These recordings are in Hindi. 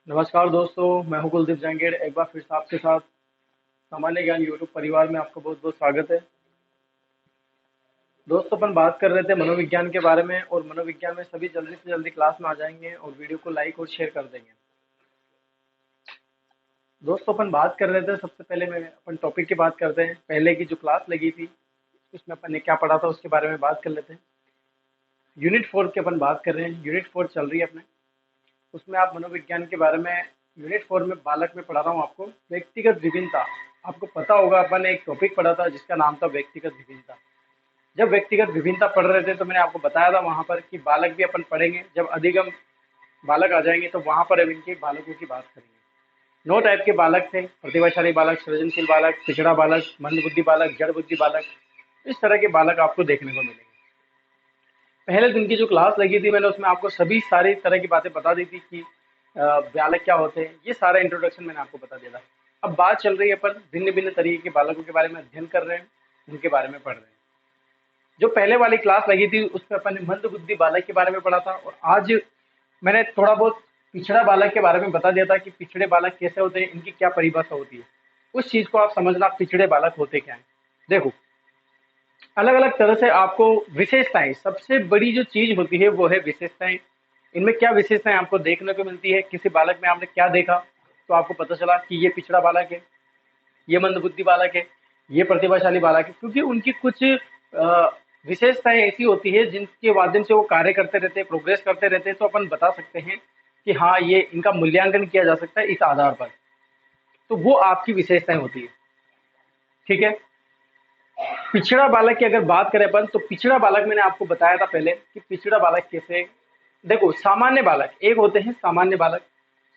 नमस्कार दोस्तों, मैं हूं कुलदीप जहांगीर। एक बार फिर से आपके साथ सामान्य ज्ञान यूट्यूब परिवार में आपका बहुत बहुत स्वागत है। दोस्तों, अपन बात कर रहे थे मनोविज्ञान के बारे में, और मनोविज्ञान में सभी जल्दी से जल्दी क्लास में आ जाएंगे और वीडियो को लाइक और शेयर कर देंगे। दोस्तों, अपन बात कर रहे थे, सबसे पहले मैं अपन टॉपिक की बात करते हैं। पहले की जो क्लास लगी थी उसमें अपन ने क्या पढ़ा था उसके बारे में बात कर लेते हैं। यूनिट 4 की अपन बात कर रहे हैं, यूनिट 4 चल रही है अपने। उसमें आप मनोविज्ञान के बारे में यूनिट 4 में बालक में पढ़ा रहा हूँ आपको। व्यक्तिगत विभिन्नता, आपको पता होगा अपन ने एक टॉपिक पढ़ा था जिसका नाम था व्यक्तिगत विभिन्नता। जब व्यक्तिगत विभिन्नता पढ़ रहे थे तो मैंने आपको बताया था वहां पर कि बालक भी अपन पढ़ेंगे। जब अधिगम बालक आ जाएंगे तो वहां पर अब इनके बालकों की बात करेंगे। 9 टाइप के बालक थे: प्रतिभाशाली बालक, सृजनशील बालक, पिछड़ा बालक, मंदबुद्धि बालक, जड़ बुद्धि बालक। इस तरह के बालक आपको देखने को मिलेंगे। पहले दिन की जो क्लास लगी थी मैंने उसमें आपको सभी सारी तरह की बातें बता दी थी कि बालक क्या होते हैं। ये सारा इंट्रोडक्शन मैंने आपको बता दिया था। अब बात चल रही है, पर भिन्न भिन्न तरीके के बालकों के बारे में अध्ययन कर रहे हैं, उनके बारे में पढ़ रहे हैं। जो पहले वाली क्लास लगी थी उसमें अपन ने मंद बुद्धि बालक के बारे में पढ़ा था, और आज मैंने थोड़ा बहुत पिछड़ा बालक के बारे में बता दिया था कि पिछड़े बालक कैसे होते हैं, इनकी क्या परिभाषा होती है। उस चीज को आप समझना, पिछड़े बालक होते क्या है। देखो, अलग अलग तरह से आपको विशेषताएं, सबसे बड़ी जो चीज होती है वो है विशेषताएं। इनमें क्या विशेषताएं आपको देखने को मिलती है, किसी बालक में आपने क्या देखा तो आपको पता चला कि ये पिछड़ा बालक है, ये मंदबुद्धि बालक है, ये प्रतिभाशाली बालक है। क्योंकि उनकी कुछ विशेषताएं ऐसी होती है जिनके माध्यम से वो कार्य करते रहते हैं, प्रोग्रेस करते रहते हैं। तो अपन बता सकते हैं कि हाँ, ये इनका मूल्यांकन किया जा सकता है इस आधार पर। तो वो आपकी विशेषताएं होती है। ठीक है। पिछड़ा बालक की अगर बात करें अपन, तो पिछड़ा बालक मैंने आपको बताया था पहले कि पिछड़ा बालक कैसे। देखो, सामान्य बालक एक होते हैं, सामान्य बालक।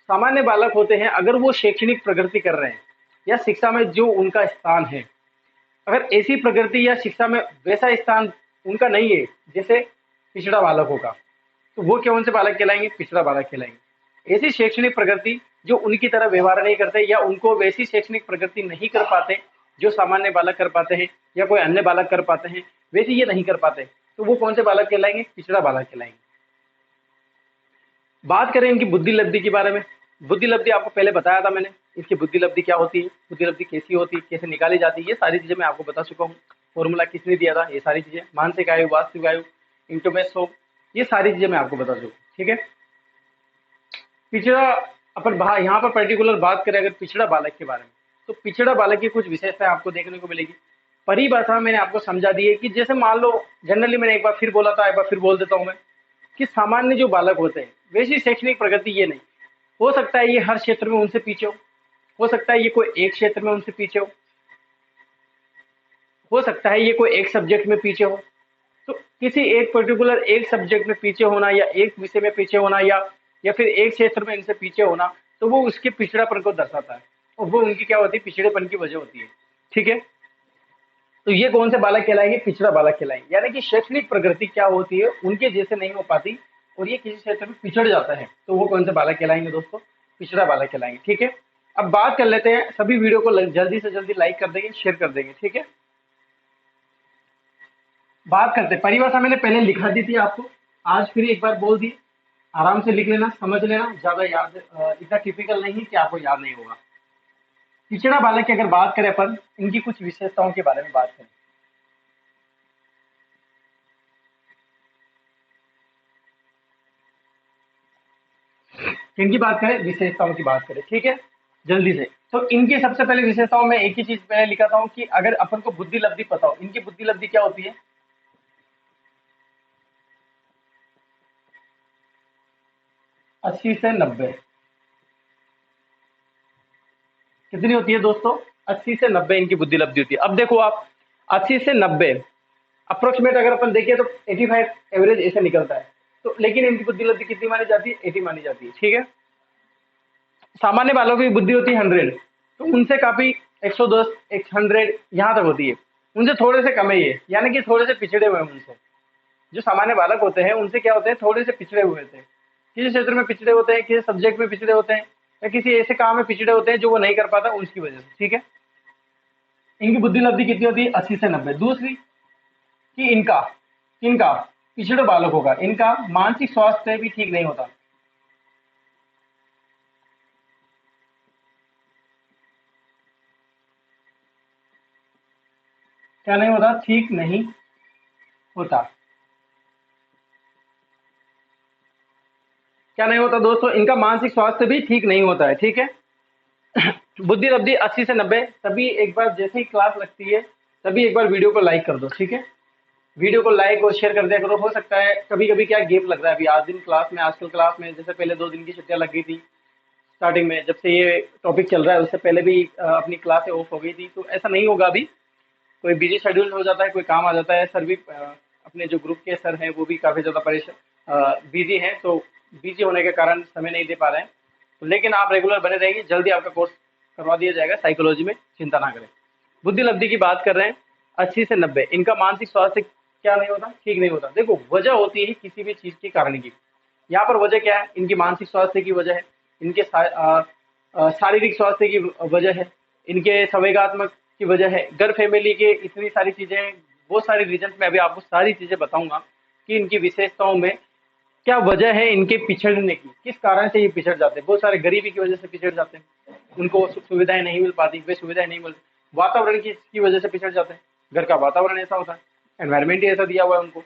सामान्य बालक होते हैं अगर वो शैक्षणिक प्रगति कर रहे हैं या शिक्षा में जो उनका स्थान है, अगर ऐसी प्रगति या शिक्षा में वैसा स्थान उनका नहीं है जैसे पिछड़ा बालक होगा, तो वो कौन से बालक कहलाएंगे? पिछड़ा बालक कहलाएंगे। ऐसी शैक्षणिक प्रगति जो उनकी तरह व्यवहार नहीं करते, या उनको वैसी शैक्षणिक प्रगति नहीं कर पाते जो सामान्य बालक कर पाते हैं या कोई अन्य बालक कर पाते हैं, वैसे ये नहीं कर पाते, तो वो कौन से बालक कहलाएंगे? पिछड़ा बालक कहलाएंगे। बात करें इनकी बुद्धि लब्धि के बारे में। बुद्धि लब्धि आपको पहले बताया था मैंने, इसकी बुद्धि लब्धि क्या होती है, बुद्धि लब्धि कैसी होती है, कैसे निकाली जाती है, ये सारी चीजें मैं आपको बता चुका हूँ। फॉर्मूला किसने दिया था, ये सारी चीजें, मानसिक आयु, वास्तविक आयु, इंटोमेसो, ये सारी चीजें मैं आपको बता चुका हूँ। ठीक है। पिछड़ा, अपन यहाँ पर पर्टिकुलर बात करें अगर पिछड़ा बालक के बारे में, तो पिछड़ा बालक की कुछ विशेषताएं आपको देखने को मिलेगी। परिभाषा मैंने आपको समझा दी है कि जैसे मान लो, जनरली मैंने एक बार फिर बोला था, एक बार फिर बोल देता हूं मैं, कि सामान्य जो बालक होते हैं वैसी शैक्षणिक प्रगति ये नहीं। हो सकता है ये हर क्षेत्र में उनसे पीछे हो सकता है ये कोई एक क्षेत्र में उनसे पीछे हो सकता है ये कोई एक सब्जेक्ट में पीछे हो। तो किसी एक पर्टिकुलर एक सब्जेक्ट में पीछे होना, या एक विषय में पीछे होना, या फिर एक क्षेत्र में इनसे पीछे होना, तो वो उसके पिछड़ापन को दर्शाता है, और वो उनकी क्या होती है? पिछड़ेपन की वजह होती है। ठीक है। तो ये कौन से बालक कहलाएंगे? पिछड़ा बालक कहलाएंगे। यानी कि शैक्षणिक प्रगति क्या होती है, उनके जैसे नहीं हो पाती, और ये किसी क्षेत्र में पिछड़ जाता है, तो वो कौन से बालक कहलाएंगे दोस्तों? पिछड़ा बालक कहलाएंगे। ठीक है। अब बात कर लेते हैं, सभी वीडियो को जल्दी से जल्दी लाइक कर देंगे, शेयर कर देंगे। ठीक है। बात करते हैं, परिभाषा मैंने पहले लिखा दी थी आपको, आज फिर एक बार बोल दी। आराम से लिख लेना, समझ लेना, ज्यादा याद इतना टिपिकल नहीं कि आपको याद नहीं होगा। पिछड़ा बालक की अगर बात करें अपन, इनकी कुछ विशेषताओं के बारे में बात करें। किनकी बात करें? विशेषताओं की बात करें। ठीक है, जल्दी से। तो इनकी सबसे पहले विशेषताओं में एक ही चीज पहले लिखा था कि अगर अपन को बुद्धि लब्धि पता हो, इनकी बुद्धि लब्धि क्या होती है? 80 से 90। कितनी होती है दोस्तों? 80 से 90 इनकी बुद्धि लब्धि होती है। अब देखो आप, 80 से 90 अप्रोक्सीमेट अगर अपन देखें तो 85 एवरेज ऐसे निकलता है। तो लेकिन इनकी बुद्धि लब्धि कितनी मानी जाती है? 80 मानी जाती है। ठीक है। सामान्य बालों की बुद्धि होती है 100, तो उनसे काफी 110, 100 यहाँ तक होती है। उनसे थोड़े से कम है ये, यानी कि थोड़े से पिछड़े हुए हैं उनसे। जो सामान्य बालक होते हैं उनसे क्या होते हैं? थोड़े से पिछड़े हुए थे, किसी क्षेत्र में पिछड़े होते हैं, किसी सब्जेक्ट में पिछड़े होते हैं, या किसी ऐसे काम में पिछड़े होते हैं जो वो नहीं कर पाता उसकी वजह से। ठीक है। इनकी बुद्धि लब्धि कितनी होती है? 80 से 90। दूसरी, कि इनका पिछड़े बालक होगा, इनका मानसिक स्वास्थ्य भी ठीक नहीं होता। क्या नहीं होता? ठीक नहीं होता। क्या नहीं होता दोस्तों? इनका मानसिक स्वास्थ्य भी ठीक नहीं होता है, ठीक है। बुद्धि अवधि 80 से 90। तभी एक बार जैसे ही क्लास लगती है, तभी एक बार वीडियो को लाइक कर दो, ठीक है। वीडियो को लाइक और शेयर कर दिया करो। हो सकता है कभी कभी क्या गैप लग रहा है, अभी आज दिन क्लास में, आजकल क्लास में जैसे पहले 2 दिन की छुट्टियां लग गई थी स्टार्टिंग में, जब से ये टॉपिक चल रहा है उससे पहले भी अपनी क्लासें ऑफ हो गई थी, तो ऐसा नहीं होगा अभी। कोई बिजी शेड्यूल हो जाता है, कोई काम आ जाता है, सर भी अपने जो ग्रुप के सर हैं वो भी काफ़ी ज़्यादा परेशान बिजी हैं, तो बिजी होने के कारण समय नहीं दे पा रहे हैं। तो लेकिन आप रेगुलर बने रहेंगे, जल्दी आपका कोर्स करवा दिया जाएगा साइकोलॉजी में, चिंता ना करें। बुद्धि लब्धि की बात कर रहे हैं, 80 से 90। इनका मानसिक स्वास्थ्य क्या नहीं होता? ठीक नहीं होता। देखो, वजह होती है किसी भी चीज़ के कारण की। यहाँ पर वजह क्या है? इनकी मानसिक स्वास्थ्य की वजह है, इनके शारीरिक स्वास्थ्य की वजह है, इनके संवेगात्मक की वजह है, घर फैमिली के इतनी सारी चीजें हैं, बहुत सारी रीजन। मैं अभी आपको सारी चीजें बताऊंगा कि इनकी विशेषताओं में क्या वजह है इनके पिछड़ने की, किस कारण से ये पिछड़ जाते हैं। बहुत सारे गरीबी की वजह से पिछड़ जाते हैं, उनको सुविधाएं नहीं मिल पाती, वे सुविधाएं नहीं मिलती। वातावरण की वजह से पिछड़ जाते हैं, घर का वातावरण ऐसा होता है, एनवायरमेंट ही ऐसा दिया हुआ है उनको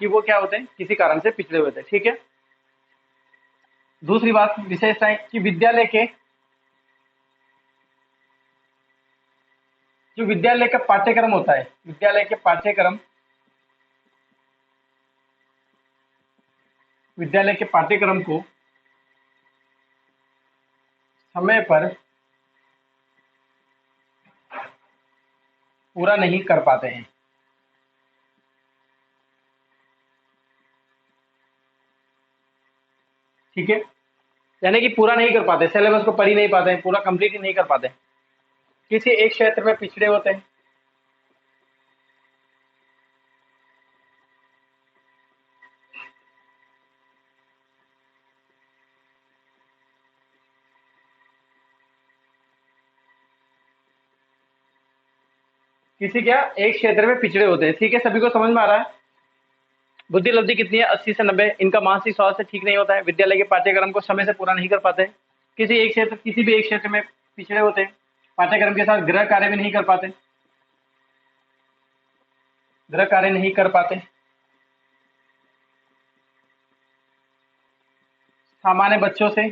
कि वो क्या होते हैं, किसी कारण से पिछड़े हुए थे, ठीक है। दूसरी बात, विशेषताएं कि विद्यालय के जो विद्यालय का पाठ्यक्रम होता है, विद्यालय के पाठ्यक्रम, विद्यालय के पाठ्यक्रम को समय पर पूरा नहीं कर पाते हैं, ठीक है। यानी कि पूरा नहीं कर पाते, सिलेबस को पढ़ ही नहीं पाते हैं, पूरा कंप्लीट ही नहीं कर पाते, किसी एक क्षेत्र में पिछड़े होते हैं। किसी क्या एक क्षेत्र में पिछड़े होते हैं, ठीक है। सभी को समझ में आ रहा है? बुद्धि लब्धि कितनी है? 80 से 90। इनका मानसिक स्वास्थ्य ठीक नहीं होता है, विद्यालय के पाठ्यक्रम को समय से पूरा नहीं कर पाते हैं, किसी एक क्षेत्र, किसी भी एक क्षेत्र में पिछड़े होते हैं, पाठ्यक्रम के साथ गृह कार्य भी नहीं कर पाते, गृह कार्य नहीं कर पाते, सामान्य बच्चों से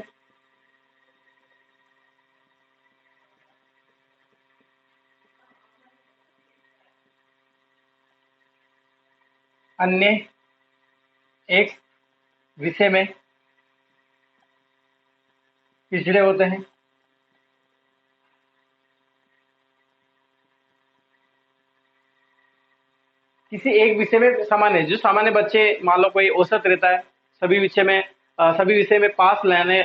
अन्य एक विषय में पिछड़े होते हैं, किसी एक विषय में सामान्य, जो सामान्य बच्चे मान लो कोई औसत रहता है, सभी विषय में सभी विषय में पास लाने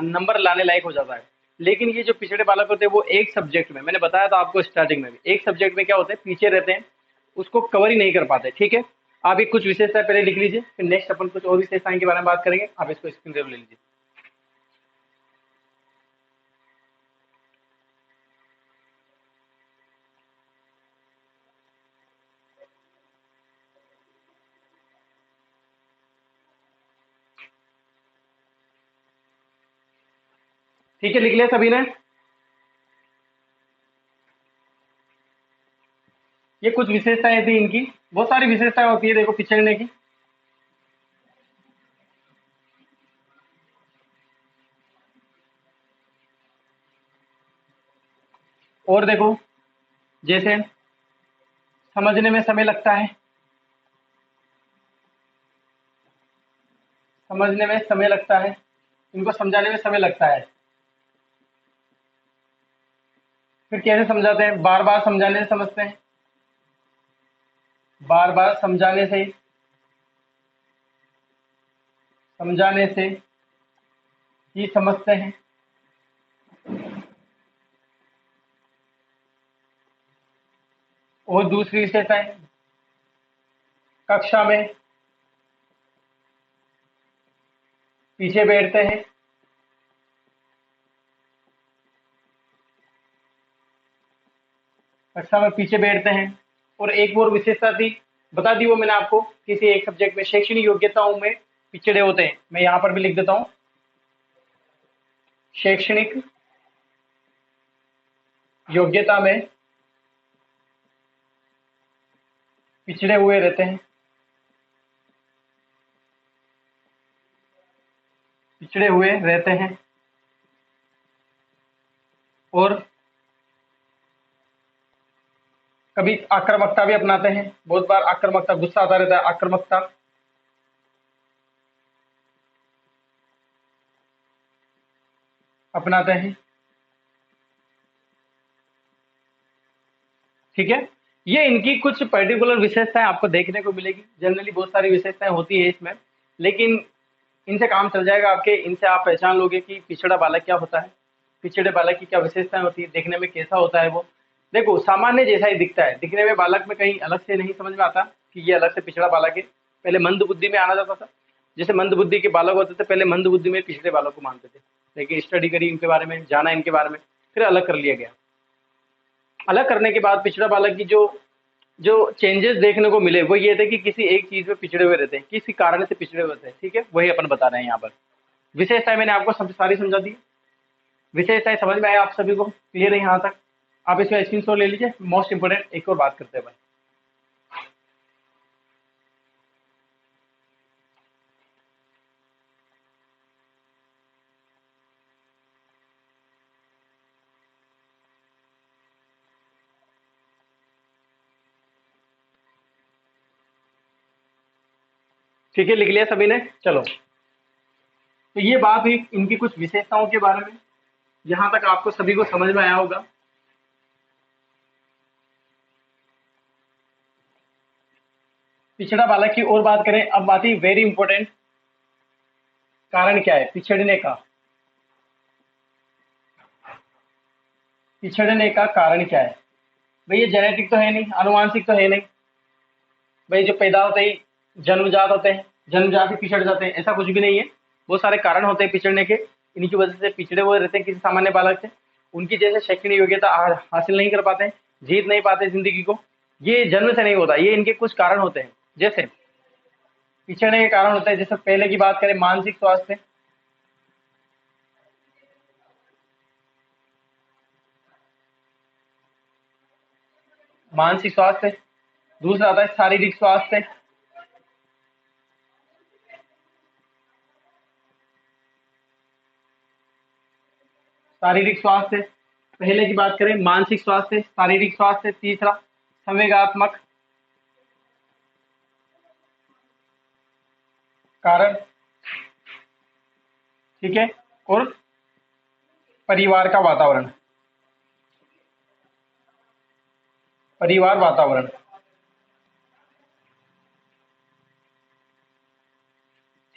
नंबर लाने लायक हो जाता है। लेकिन ये जो पिछड़े बालक होते हैं वो एक सब्जेक्ट में, मैंने बताया था आपको स्टार्टिंग में भी, एक सब्जेक्ट में क्या होते हैं, पीछे रहते हैं, उसको कवर ही नहीं कर पाते, ठीक है। आप एक कुछ विशेषताएं पहले लिख लीजिए, फिर नेक्स्ट अपन कुछ और विशेषताएं के बारे में बात करेंगे। आप इसको स्क्रीन ले लीजिए। ठीक है, लिख लिया सभी ने? ये कुछ विशेषताएं थी इनकी, बहुत सारी विशेषताएं होती है देखो पिछड़ने की। और देखो, जैसे समझने में समय लगता है, समझने में समय लगता है, इनको समझाने में समय लगता है। फिर कैसे समझाते हैं? बार बार समझाने से समझते हैं, बार बार समझाने से ही समझते हैं। और दूसरी विशेषता है, कक्षा में पीछे बैठते हैं, कक्षा में पीछे बैठते हैं। और एक और विशेषता थी, बता दी वो मैंने आपको, किसी एक सब्जेक्ट में शैक्षणिक योग्यताओं में पिछड़े होते हैं। मैं यहाँ पर भी लिख देता हूँ, शैक्षणिक योग्यता में पिछड़े हुए रहते हैं, पिछड़े हुए रहते हैं और कभी आक्रामकता भी अपनाते हैं, बहुत बार आक्रामकता, गुस्सा आता रहता है, आक्रामकता अपनाते हैं। ठीक है, ये इनकी कुछ पर्टिकुलर विशेषताएं आपको देखने को मिलेगी। जनरली बहुत सारी विशेषताएं होती है इसमें, लेकिन इनसे काम चल जाएगा आपके। इनसे आप पहचान लोगे कि पिछड़ा बालक क्या होता है, पिछड़े बालक की क्या विशेषताएं होती है, देखने में कैसा होता है वो। देखो, सामान्य जैसा ही दिखता है, दिखने में बालक में कहीं अलग से नहीं समझ में आता कि ये अलग से पिछड़ा बालक है। पहले मंद बुद्धि में आना जाता था, जैसे मंद बुद्धि के बालक होते थे, पहले मंद बुद्धि में पिछड़े बालक को मानते थे, लेकिन स्टडी करी इनके बारे में, जाना इनके बारे में, फिर अलग कर लिया गया। अलग करने के बाद पिछड़ा बालक की जो जो चेंजेस देखने को मिले वो ये थे कि किसी एक चीज में पिछड़े हुए रहते हैं, किसी कारण से पिछड़े हुए रहते हैं। ठीक है, वही अपन बता रहे हैं यहाँ पर। विशेषताएं मैंने आपको सब सारी समझा दी। विशेषताएं समझ में आए आप सभी को? क्लियर है यहाँ तक? आप इसका स्क्रीनशॉट ले लीजिए। मोस्ट इंपोर्टेंट एक और बात करते हैं भाई। ठीक है, लिख लिया सभी ने? चलो, तो ये बात हुई इनकी कुछ विशेषताओं के बारे में। यहाँ तक आपको सभी को समझ में आया होगा। पिछड़ा बालक की और बात करें, अब बात ही वेरी इंपॉर्टेंट, कारण क्या है पिछड़ने का? पिछड़ने का कारण क्या है भाई? ये जेनेटिक तो है नहीं, आनुवांशिक तो है नहीं भाई, जो पैदा होते ही जन्मजात होते हैं, जन्मजात ही पिछड़ जाते हैं, ऐसा कुछ भी नहीं है। बहुत सारे कारण होते हैं पिछड़ने के, इन्हीं की वजह से पिछड़े हुए रहते हैं किसी सामान्य बालक से। उनकी जैसे शैक्षणिक योग्यता हासिल नहीं कर पाते हैं, जीत नहीं पाते जिंदगी को। ये जन्म से नहीं होता, ये इनके कुछ कारण होते हैं। जैसे पिछड़ने के कारण होते हैं, जैसे पहले की बात करें, मानसिक स्वास्थ्य। मानसिक स्वास्थ्य। दूसरा आता है शारीरिक स्वास्थ्य। शारीरिक स्वास्थ्य, पहले की बात करें मानसिक स्वास्थ्य, शारीरिक स्वास्थ्य। तीसरा संवेगात्मक कारण। ठीक है, और परिवार का वातावरण, परिवार वातावरण।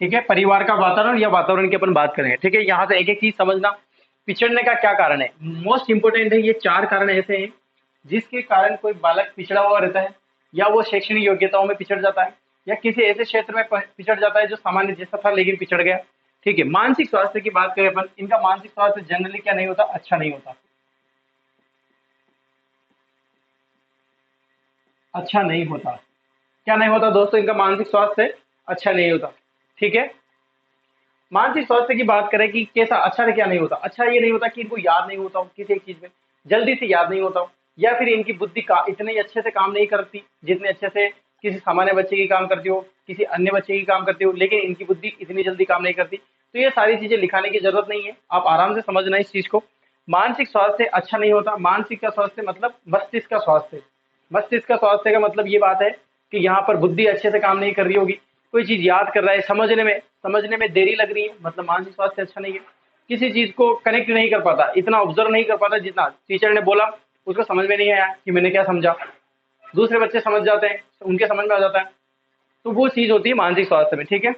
ठीक है, परिवार का वातावरण या वातावरण की अपन बात करेंगे। ठीक है, यहाँ से एक एक चीज समझना। पिछड़ने का क्या कारण है? मोस्ट इंपोर्टेंट है, ये चार कारण ऐसे हैं जिसके कारण कोई बालक पिछड़ा हुआ रहता है, या वो शैक्षणिक योग्यताओं में पिछड़ जाता है, या किसी ऐसे क्षेत्र में पिछड़ जाता है जो सामान्य जैसा था लेकिन पिछड़ गया। ठीक है, मानसिक स्वास्थ्य की बात करें अपन, इनका मानसिक स्वास्थ्य जनरली क्या नहीं होता, अच्छा नहीं होता। अच्छा नहीं होता। क्या नहीं होता दोस्तों? इनका मानसिक स्वास्थ्य अच्छा नहीं होता। ठीक है, मानसिक स्वास्थ्य की बात करें कि कैसा अच्छा क्या नहीं होता। अच्छा ये नहीं होता कि इनको याद नहीं होता हो किसी एक चीज में, जल्दी से याद नहीं होता हो, या फिर इनकी बुद्धि का इतने अच्छे से काम नहीं करती जितने अच्छे से किसी सामान्य बच्चे की काम करती हो, किसी अन्य बच्चे की काम करती हो, लेकिन इनकी बुद्धि इतनी जल्दी काम नहीं करती। तो ये सारी चीजें लिखाने की जरूरत नहीं है, आप आराम से समझना इस चीज को। मानसिक स्वास्थ्य अच्छा नहीं होता। मानसिक का स्वास्थ्य मतलब मस्तिष्क का स्वास्थ्य। मस्तिष्क का स्वास्थ्य का मतलब ये बात है कि यहाँ पर बुद्धि अच्छे से काम नहीं कर रही होगी, कोई चीज याद कर रहा है, समझने में देरी लग रही है, मतलब मानसिक स्वास्थ्य अच्छा नहीं है। किसी चीज को कनेक्ट नहीं कर पाता, इतना ऑब्जर्व नहीं कर पाता, जितना टीचर ने बोला उसको समझ में नहीं आया कि मैंने क्या समझा। दूसरे बच्चे समझ जाते हैं, उनके समझ में आ जाता है, तो वो चीज होती है मानसिक स्वास्थ्य में। ठीक है,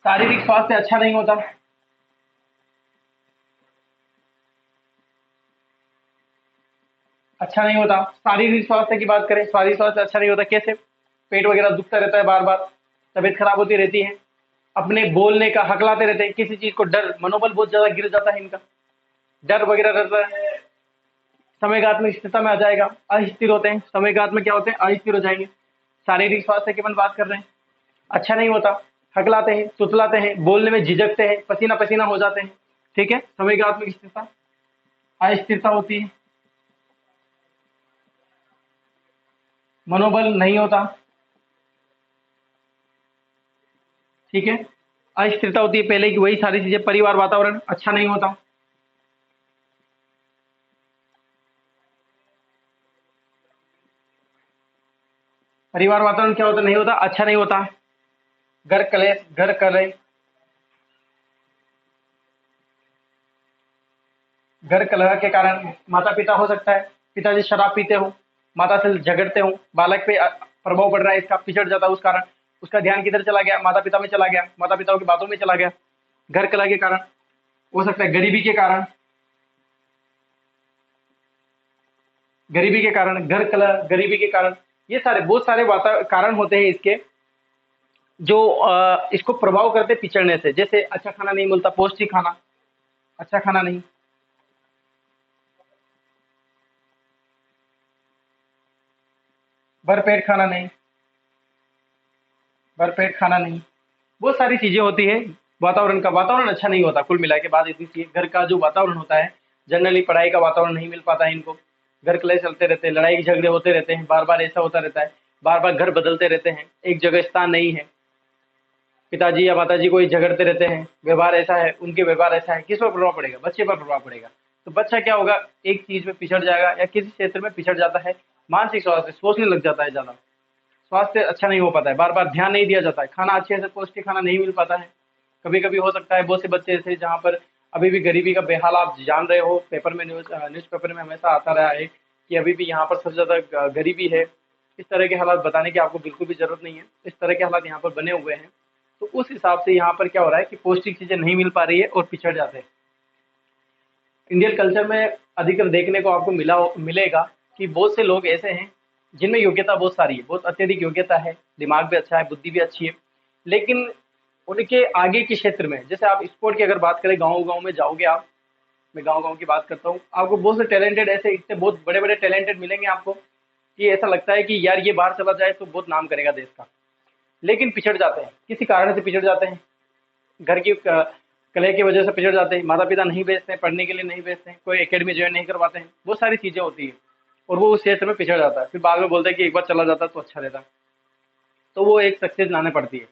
शारीरिक स्वास्थ्य अच्छा नहीं होता। अच्छा नहीं होता। शारीरिक स्वास्थ्य की बात करें, शारीरिक स्वास्थ्य अच्छा नहीं होता। कैसे? पेट वगैरह दुखता रहता है बार बार, तबीयत खराब होती रहती है, अपने बोलने का हकलाते रहते हैं, किसी चीज को डर, मनोबल बहुत ज्यादा गिर जाता है इनका, डर वगैरह रहता है। समयघात स्थिरता में आ जाएगा, अस्थिर होते हैं। समयघात में क्या होते हैं? अस्थिर हो जाएंगे। शारीरिक स्वास्थ्य की अपन बात कर रहे हैं, अच्छा नहीं होता, हकलाते हैं, सुतलाते हैं, बोलने में झिझकते हैं, पसीना पसीना हो जाते हैं। ठीक है, समयघात्मक स्थिरता, अस्थिरता होती है। मनोबल नहीं होता, ठीक है। अस्थिरता होती है पहले की, वही सारी चीजें। परिवार वातावरण अच्छा नहीं होता, परिवार वातावरण क्या होता, नहीं होता, अच्छा नहीं होता। घर कलेश, घर कलेश, घर कलह के कारण माता पिता हो सकता है, पिताजी शराब पीते हो, माता से झगड़ते हो, बालक पे प्रभाव पड़ रहा है इसका, पिछड़ जाता है उस कारण। उसका ध्यान किधर चला गया, माता पिता में चला गया, माता पिताओं की बातों में चला गया। घर कलह के कारण हो सकता है, गरीबी के कारण, गरीबी के कारण, घर कलह, गरीबी के कारण, ये सारे बहुत सारे वाता कारण होते हैं इसके, जो इसको प्रभाव करते पिछड़ने से। जैसे अच्छा खाना नहीं मिलता, पौष्टिक खाना, अच्छा खाना नहीं, भरपेट खाना नहीं, भरपेट खाना नहीं, बहुत सारी चीजें होती है। वातावरण का, वातावरण अच्छा नहीं होता, कुल मिला के बात इतनी सी है। घर का जो वातावरण होता है, जनरली पढ़ाई का वातावरण नहीं मिल पाता है इनको, घर कलेश चलते रहते हैं, लड़ाई झगड़े होते रहते हैं, बार बार ऐसा होता रहता है, बार बार घर बदलते रहते हैं, एक जगह स्थान नहीं है। पिताजी या माताजी कोई झगड़ते रहते हैं, व्यवहार ऐसा है, उनके व्यवहार ऐसा है, किस पर प्रभाव पड़ेगा, बच्चे पर प्रभाव पड़ेगा। तो बच्चा क्या होगा, एक चीज में पिछड़ जाएगा या किसी क्षेत्र में पिछड़ जाता है, मानसिक स्वास्थ्य सोचने लग जाता है ज्यादा, स्वास्थ्य अच्छा नहीं हो पाता है, बार बार ध्यान नहीं दिया जाता है, खाना अच्छे से पौष्टिक खाना नहीं मिल पाता है। कभी कभी हो सकता है बहुत से बच्चे ऐसे जहाँ पर अभी भी गरीबी का बेहाल आप जान रहे हो, पेपर में न्यूज़पेपर में हमेशा आता रहा है कि अभी भी यहाँ पर सबसे ज्यादा गरीबी है। इस तरह के हालात बताने की आपको बिल्कुल भी जरूरत नहीं है, इस तरह के हालात यहाँ पर बने हुए हैं। तो उस हिसाब से यहाँ पर क्या हो रहा है कि पौष्टिक चीजें नहीं मिल पा रही है और पिछड़ जाते हैं। इंडियन कल्चर में अधिकतर देखने को आपको मिलेगा कि बहुत से लोग ऐसे हैं जिनमें योग्यता बहुत सारी है, बहुत अत्यधिक योग्यता है, दिमाग भी अच्छा है, बुद्धि भी अच्छी है, लेकिन उनके आगे के क्षेत्र में, जैसे आप स्पोर्ट की अगर बात करें, गाँव गाँव में जाओगे आप, मैं गाँव गाँव की बात करता हूँ, आपको बहुत से टैलेंटेड ऐसे इतने बहुत बड़े बड़े टैलेंटेड मिलेंगे आपको कि ऐसा लगता है कि यार ये बाहर चला जाए तो बहुत नाम करेगा देश का। लेकिन पिछड़ जाते हैं, किसी कारण से पिछड़ जाते हैं, घर की कलह की वजह से पिछड़ जाते हैं, माता पिता नहीं भेजते हैं पढ़ने के लिए, नहीं भेजते हैं, कोई एकेडमी ज्वाइन नहीं करवाते हैं, बहुत सारी चीजें होती है, और वो उस क्षेत्र में पिछड़ जाता है, फिर बाद में बोलते हैं कि एक बार चला जाता तो अच्छा रहता। तो वो एक सक्सेस लाने पड़ती है।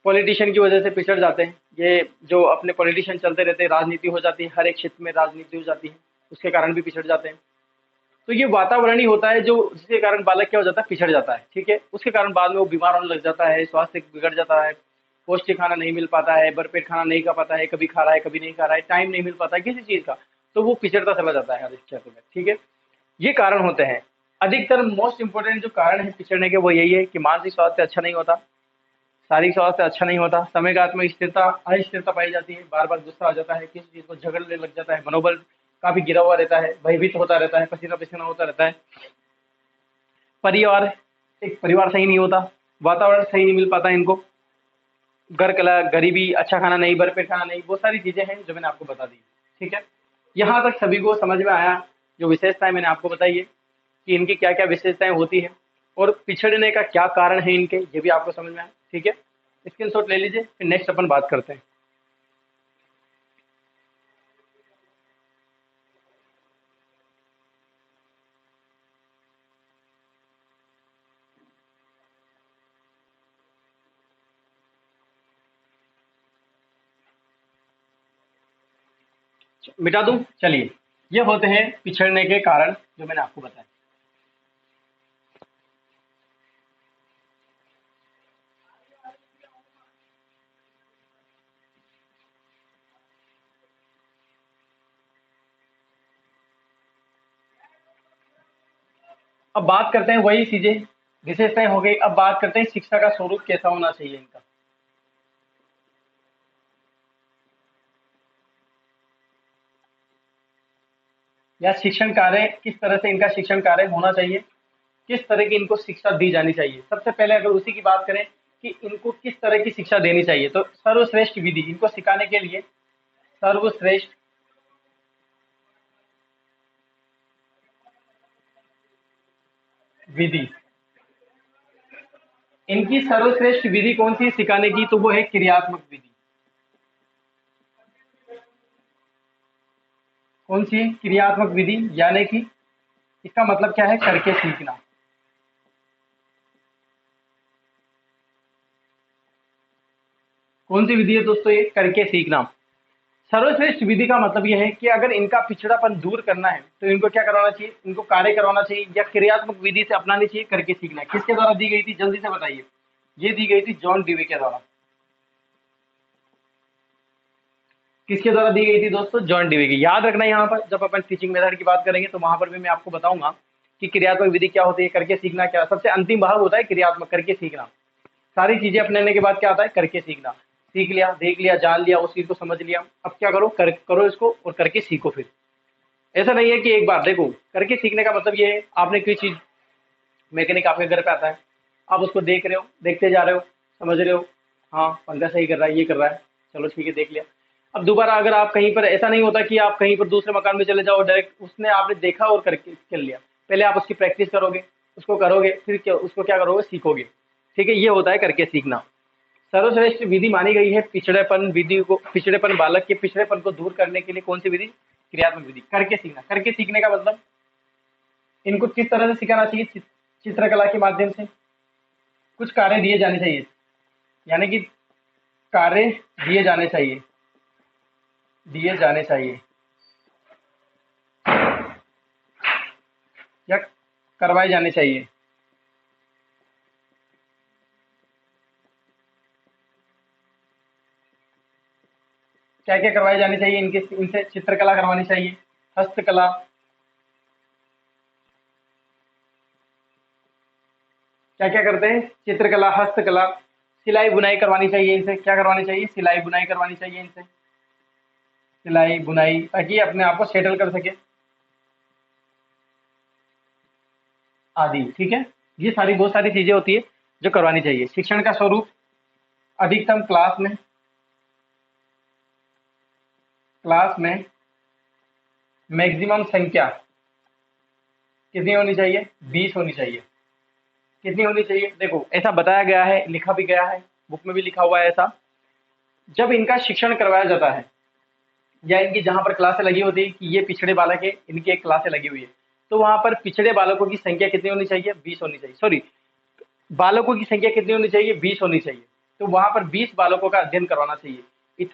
पॉलिटिशियन की वजह से पिछड़ जाते हैं, ये जो अपने पॉलिटिशियन चलते रहते हैं, राजनीति हो जाती है, हर एक क्षेत्र में राजनीति हो जाती है, उसके कारण भी पिछड़ जाते हैं। तो ये वातावरण ही होता है जो, जिसके कारण बालक क्या हो जाता है, पिछड़ जाता है, ठीक है। उसके कारण बाद में वो बीमार होने लग जाता है, स्वास्थ्य बिगड़ जाता है, पौष्टिक खाना नहीं मिल पाता है, भरपेट खाना नहीं खा पाता है, कभी खा रहा है कभी नहीं खा रहा है, टाइम नहीं मिल पाता है किसी चीज का, तो वो पिछड़ता चला जाता है हर एक क्षेत्र में, ठीक है। ये कारण होते हैं। अधिकतर मोस्ट इंपोर्टेंट जो कारण है पिछड़ने के, वो यही है कि मानसिक स्वास्थ्य अच्छा नहीं होता, शारीरिक स्वास्थ्य अच्छा नहीं होता, समय में स्थिरता, अस्थिरता पाई जाती है, बार बार गुस्सा आ जाता है, किसी चीज को झगड़ने लग जाता है, मनोबल काफी गिरा हुआ रहता है, भयभीत होता रहता है, पसीना पसीना होता रहता है। परिवार, एक परिवार सही नहीं होता, वातावरण सही नहीं मिल पाता इनको, घर कला, गरीबी, अच्छा खाना नहीं, भरपेट खाना नहीं, बहुत सारी चीजें हैं जो मैंने आपको बता दी, ठीक है। यहाँ तक सभी को समझ में आया, जो विशेषताएं मैंने आपको बताई है कि इनकी क्या क्या विशेषताएं होती है और पिछड़ने का क्या कारण है इनके, ये भी आपको समझ में आया, ठीक है। स्क्रीनशॉट ले लीजिए, फिर नेक्स्ट अपन बात करते हैं। मिटा दूं, चलिए। ये होते हैं पिछड़ने के कारण जो मैंने आपको बताया। अब बात करते हैं वही चीजें, विशेषताएं हो गई, अब बात करते हैं शिक्षा का स्वरूप कैसा होना चाहिए इनका, या शिक्षण कार्य किस तरह से इनका शिक्षण कार्य होना चाहिए, किस तरह की इनको शिक्षा दी जानी चाहिए। सबसे पहले अगर उसी की बात करें कि इनको किस तरह की शिक्षा देनी चाहिए, तो सर्वश्रेष्ठ विधि इनको सिखाने के लिए, सर्वश्रेष्ठ विधि, इनकी सर्वश्रेष्ठ विधि कौन सी है सिखाने की, तो वो है क्रियात्मक विधि। कौन सी है, क्रियात्मक विधि, यानी कि इसका मतलब क्या है, करके सीखना। कौन सी विधि है दोस्तों? ये करके सीखना। सर्वश्रेष्ठ विधि का मतलब यह है कि अगर इनका पिछड़ापन दूर करना है तो इनको क्या करवाना चाहिए? इनको कार्य करवाना चाहिए या क्रियात्मक विधि से अपनानी चाहिए करके सीखना। किसके द्वारा दी गई थी? जल्दी से बताइए। ये दी गई थी जॉन डीवे के द्वारा। किसके द्वारा दी गई थी दोस्तों? जॉन डीवे की। याद रखना यहाँ पर जब अपन टीचिंग मेथड की बात करेंगे तो वहां पर भी मैं आपको बताऊंगा कि क्रियात्मक विधि क्या होती है, करके सीखना क्या। सबसे अंतिम भाग होता है क्रियात्मक, करके सीखना। सारी चीजें अपनाने के बाद क्या आता है? करके सीखना। सीख लिया, देख लिया, जान लिया, उस चीज को समझ लिया, अब क्या करो? करो इसको और करके सीखो। फिर ऐसा नहीं है कि एक बार देखो, करके सीखने का मतलब ये है आपने कोई चीज, मैकेनिक आपके घर पे आता है, आप उसको देख रहे हो, देखते जा रहे हो, समझ रहे हो, हाँ पंखा सही कर रहा है, ये कर रहा है, चलो ठीक है देख लिया। अब दोबारा अगर आप कहीं पर, ऐसा नहीं होता कि आप कहीं पर दूसरे मकान में चले जाओ, डायरेक्ट उसने आपने देखा और करके कर लिया। पहले आप उसकी प्रैक्टिस करोगे, उसको करोगे, फिर क्या उसको क्या करोगे? सीखोगे। ठीक है, ये होता है करके सीखना। सर्वश्रेष्ठ विधि मानी गई है पिछड़ेपन विधि को, पिछड़ेपन, बालक के पिछड़ेपन को दूर करने के लिए कौन सी विधि? क्रियात्मक विधि, करके सीखना। करके सीखने का मतलब इनको किस तरह से सिखाना चाहिए? चित्रकला के माध्यम से कुछ कार्य दिए जाने चाहिए, यानी कि कार्य दिए जाने चाहिए, दिए जाने चाहिए या करवाए जाने चाहिए। क्या क्या करवाए जाने चाहिए? इनके इनसे चित्रकला करवानी चाहिए, हस्तकला, क्या क्या करते हैं? चित्रकला, हस्तकला, सिलाई बुनाई करवानी चाहिए इनसे। क्या करवानी चाहिए? सिलाई बुनाई करवानी चाहिए इनसे, सिलाई बुनाई, ताकि ये अपने आप को सेटल कर सके आदि। ठीक है, ये सारी बहुत सारी चीजें होती है जो करवानी चाहिए। शिक्षण का स्वरूप अधिकतम क्लास में मैक्सिमम संख्या कितनी होनी चाहिए? 20 होनी चाहिए। कितनी होनी चाहिए? देखो ऐसा बताया गया है, लिखा भी गया है, बुक में भी लिखा हुआ है ऐसा। जब इनका शिक्षण करवाया जाता है या इनकी जहां पर क्लासें लगी होती है कि ये पिछड़े बालक है, इनकी एक क्लासें लगी हुई है, तो वहां पर पिछड़े बालकों की संख्या कितनी होनी चाहिए? 20 होनी चाहिए। सॉरी, बालकों की संख्या कितनी होनी चाहिए? 20 होनी चाहिए। तो वहां पर 20 बालकों का अध्ययन करवाना चाहिए।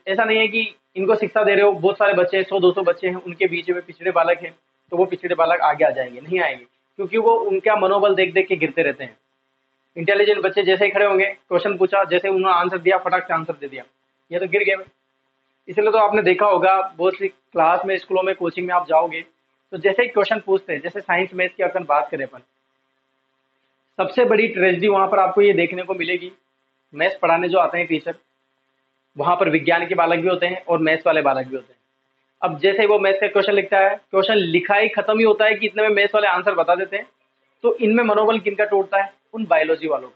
ऐसा नहीं है कि इनको शिक्षा दे रहे हो, बहुत सारे बच्चे, 100-200 बच्चे हैं, उनके बीच में पिछड़े बालक हैं, तो वो पिछड़े बालक आगे आ जाएंगे? नहीं आएंगे, क्योंकि वो उनका मनोबल देख देख के गिरते रहते हैं। इंटेलिजेंट बच्चे जैसे ही खड़े होंगे, क्वेश्चन पूछा, जैसे उन्होंने आंसर दिया, फटाक से आंसर दे दिया, ये तो गिर गए। इसलिए तो आपने देखा होगा बहुत सी क्लास में, स्कूलों में, कोचिंग में आप जाओगे तो जैसे ही क्वेश्चन पूछते हैं, जैसे साइंस मैथ की अपन बात करें अपन, सबसे बड़ी ट्रेजेडी वहां पर आपको ये देखने को मिलेगी। मैथ्स पढ़ाने जो आते हैं टीचर, वहां पर विज्ञान के बालक भी होते हैं और मैथ्स वाले बालक भी होते हैं। अब जैसे ही वो मैथ्स का क्वेश्चन लिखता है, क्वेश्चन लिखा ही खत्म ही होता है कि इतने में मैथ्स वाले आंसर बता देते हैं, तो इनमें मनोबल किनका टूटता है? उन बायोलॉजी वालों का।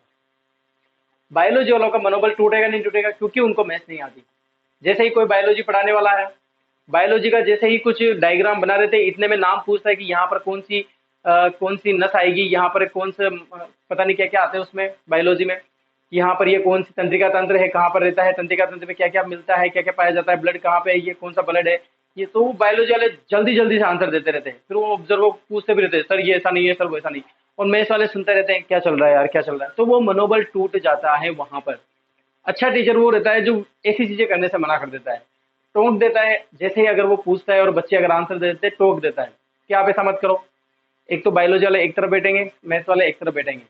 बायोलॉजी वालों का मनोबल टूटेगा नहीं टूटेगा? क्योंकि उनको मैथ्स नहीं आती। जैसे ही कोई बायोलॉजी पढ़ाने वाला है, बायोलॉजी का जैसे ही कुछ डायग्राम बना देते, इतने में नाम पूछता है कि यहाँ पर कौन सी नस आएगी, यहाँ पर कौन से पता नहीं क्या क्या आते हैं उसमें बायोलॉजी में, यहाँ पर ये कौन सी तंत्रिका तंत्र है, कहाँ पर रहता है, तंत्रिका तंत्र में क्या क्या मिलता है, क्या क्या पाया जाता है, ब्लड कहाँ पे है, ये कौन सा ब्लड है। ये तो बायोलॉजी वाले जल्दी जल्दी से आंसर देते रहते हैं, फिर वो ऑब्जर्वर पूछते भी रहते हैं, सर ये ऐसा नहीं है, सर वो ऐसा नहीं। और मैथ्स वाले सुनते रहते हैं, क्या चल रहा है यार, क्या चल रहा है। तो वो मनोबल टूट जाता है वहां पर। अच्छा टीचर वो रहता है जो ऐसी चीजें करने से मना कर देता है, टोक देता है। जैसे ही अगर वो पूछता है और बच्चे अगर आंसर दे देते हैं, टोक देता है कि आप ऐसा मत करो। एक तो बायोलॉजी वाले एक तरफ बैठेंगे, मैथ्स वाले एक तरफ बैठेंगे,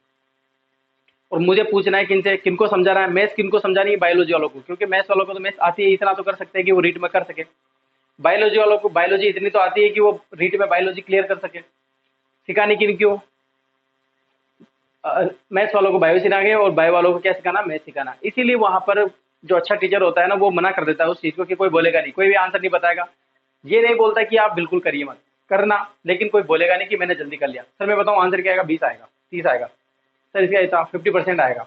और मुझे पूछना है किनसे, किनको समझा रहा है मैथ्स, किनको समझानी है? बायोलॉजी वालों को, क्योंकि मैथ्स वालों को तो मैथ्स आती है, इतना तो कर सकते हैं कि वो रीड में कर सके। बायोलॉजी वालों को बायोलॉजी इतनी तो आती है कि वो रीड में बायोलॉजी क्लियर कर सके। सिखानी किनको? मैथ्स वालों को बायो सिखाएंगे और बायो वालों को क्या सिखाना? मैथ्स सिखाना। इसीलिए वहां पर जो अच्छा टीचर होता है ना, वो मना कर देता है उस चीज को कि कोई बोलेगा नहीं, कोई भी आंसर नहीं बताएगा। ये नहीं बोलता कि आप बिल्कुल करिए मत करना, लेकिन कोई बोलेगा नहीं कि मैंने जल्दी कर लिया, सर मैं बताऊं आंसर क्या आएगा? 20 आएगा, 30 आएगा, सर इसका इतना 50% आएगा।